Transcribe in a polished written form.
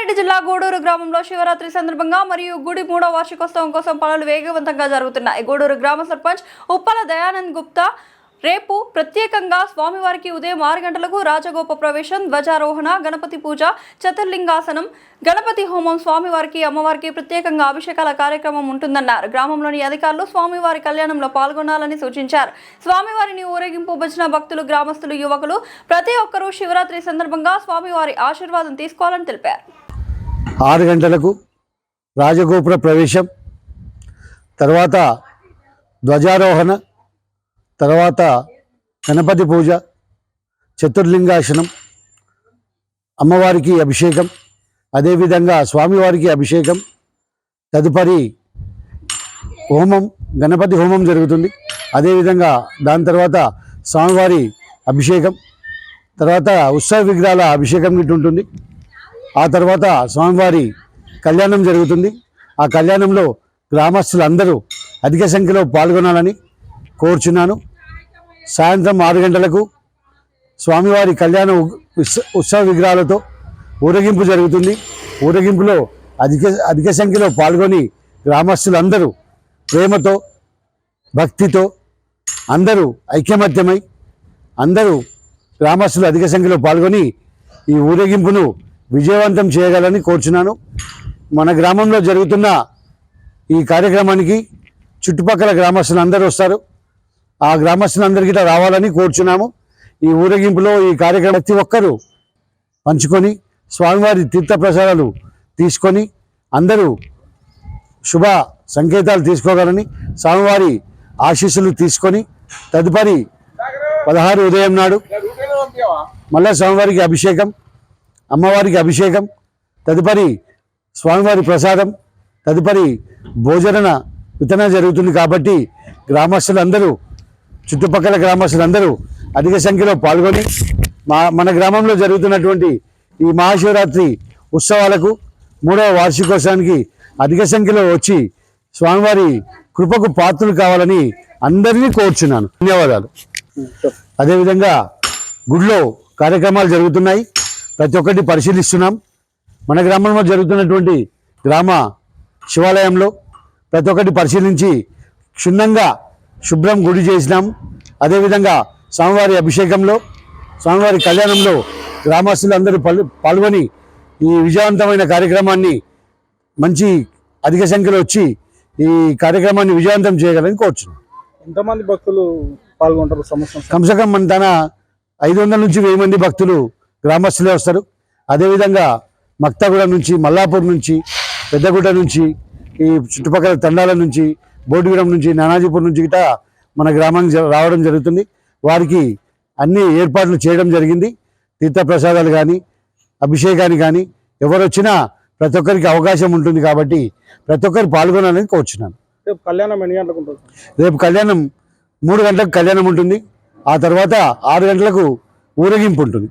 రంగారెడ్డి జిల్లా గూడూరు గ్రామంలో శివరాత్రి సందర్భంగా మరియు గుడి 3వ వార్షికోత్సవం కోసం పనులు వేగవంతంగా జరుగుతున్నాయి. గూడూరు గ్రామ సర్పంచ్ ఉప్పల దయానంద్ గుప్తా రేపు ప్రత్యేకంగా స్వామివారికి ఉదయం 6 గంటలకు రాజగోప ప్రవేశం, ధ్వజారోహణ, గణపతి పూజ, చతుర్లింగాసనం, గణపతి హోమం, స్వామివారికి అమ్మవారికి ప్రత్యేకంగా అభిషేకాల కార్యక్రమం ఉంటుందన్నారు. గ్రామంలోని అధికారులు స్వామివారి కళ్యాణంలో పాల్గొనాలని సూచించారు. స్వామివారిని ఊరేగింపు భజన భక్తులు, గ్రామస్తులు, యువకులు ప్రతి ఒక్కరూ శివరాత్రి సందర్భంగా స్వామివారి ఆశీర్వాదం తీసుకోవాలని తెలిపారు. 6 గంటలకు రాజగోపుర ప్రవేశం, తర్వాత ధ్వజారోహణ, తర్వాత గణపతి పూజ, చతుర్లింగాసనం, అమ్మవారికి అభిషేకం, అదేవిధంగా స్వామివారికి అభిషేకం, తదుపరి హోమం, గణపతి హోమం జరుగుతుంది. అదేవిధంగా దాని తర్వాత స్వామివారి అభిషేకం, తర్వాత ఉత్సవ విగ్రహాల అభిషేకం గిట్టు ఉంటుంది. ఆ తర్వాత స్వామివారి కళ్యాణం జరుగుతుంది. ఆ కళ్యాణంలో గ్రామస్తులందరూ అధిక సంఖ్యలో పాల్గొనాలని కోరుచున్నాను. సాయంత్రం 6 గంటలకు స్వామివారి కళ్యాణ ఉత్సవ విగ్రహాలతో ఊరేగింపు జరుగుతుంది. ఊరేగింపులో అధిక సంఖ్యలో పాల్గొని గ్రామస్తులందరూ ప్రేమతో, భక్తితో అందరూ ఐక్యమత్యమై అందరూ గ్రామస్తులు అధిక సంఖ్యలో పాల్గొని ఈ ఊరేగింపును విజయవంతం చేయగలని కోరుచున్నాను. మన గ్రామంలో జరుగుతున్న ఈ కార్యక్రమానికి చుట్టుపక్కల గ్రామస్తులు అందరూ వస్తారు. ఆ గ్రామస్తులందరికీ రావాలని కోరుచున్నాము. ఈ ఊరేగింపులో ఈ కార్యక్రమం ప్రతి ఒక్కరూ పంచుకొని స్వామివారి తీర్థప్రసాదాలు తీసుకొని అందరూ శుభ సంకేతాలు తీసుకోగలని, స్వామివారి ఆశీస్సులు తీసుకొని తదుపరి 16 ఉదయం నాడు మళ్ళా స్వామివారికి అభిషేకం, అమ్మవారికి అభిషేకం, తదుపరి స్వామివారి ప్రసాదం, తదుపరి భోజన వితరణ జరుగుతుంది. కాబట్టి గ్రామస్తులందరూ, చుట్టుపక్కల గ్రామస్తులందరూ అధిక సంఖ్యలో పాల్గొని మన గ్రామంలో జరుగుతున్నటువంటి ఈ మహాశివరాత్రి ఉత్సవాలకు 3వ వార్షికోత్సవానికి అధిక సంఖ్యలో వచ్చి స్వామివారి కృపకు పాత్రలు కావాలని అందరినీ కోరుచున్నాను. ధన్యవాదాలు. అదేవిధంగా గుడిలో కార్యక్రమాలు జరుగుతున్నాయి, ప్రతి ఒక్కటి పరిశీలిస్తున్నాం. మన గ్రామంలో జరుగుతున్నటువంటి గ్రామ శివాలయంలో ప్రతి ఒక్కటి పరిశీలించి క్షుణ్ణంగా శుభ్రం గుడి చేసినాం. అదేవిధంగా స్వామివారి అభిషేకంలో, స్వామివారి కళ్యాణంలో గ్రామస్తులందరూ పాల్గొని ఈ విజయవంతమైన కార్యక్రమాన్ని మంచి అధిక సంఖ్యలో వచ్చి ఈ కార్యక్రమాన్ని విజయవంతం చేయగలని కోరుచున్నాం. ఎంతమంది భక్తులు పాల్గొంటారు? కమ్సకం మన తన 500 నుంచి 1000 మంది భక్తులు గ్రామస్తులే వస్తారు. అదేవిధంగా మక్తాగూడ నుంచి, మల్లాపూర్ నుంచి, పెద్దగుట్ట నుంచి, ఈ చుట్టుపక్కల తండాల నుంచి, బోడిగూడెం నుంచి, నానాజీపూర్ నుంచి గిట మన గ్రామానికి రావడం జరుగుతుంది. వారికి అన్ని ఏర్పాట్లు చేయడం జరిగింది. తీర్థప్రసాదాలు కానీ, అభిషేకాన్ని కానీ ఎవరు వచ్చినా ప్రతి ఒక్కరికి అవకాశం ఉంటుంది. కాబట్టి ప్రతి ఒక్కరు పాల్గొనాలని కోరుచున్నాను. రేపు కళ్యాణం ఎన్ని గంటలకు ఉంటుంది? రేపు కళ్యాణం 3 గంటలకు కళ్యాణం ఉంటుంది. ఆ తర్వాత 6 గంటలకు ఊరేగింపు ఉంటుంది.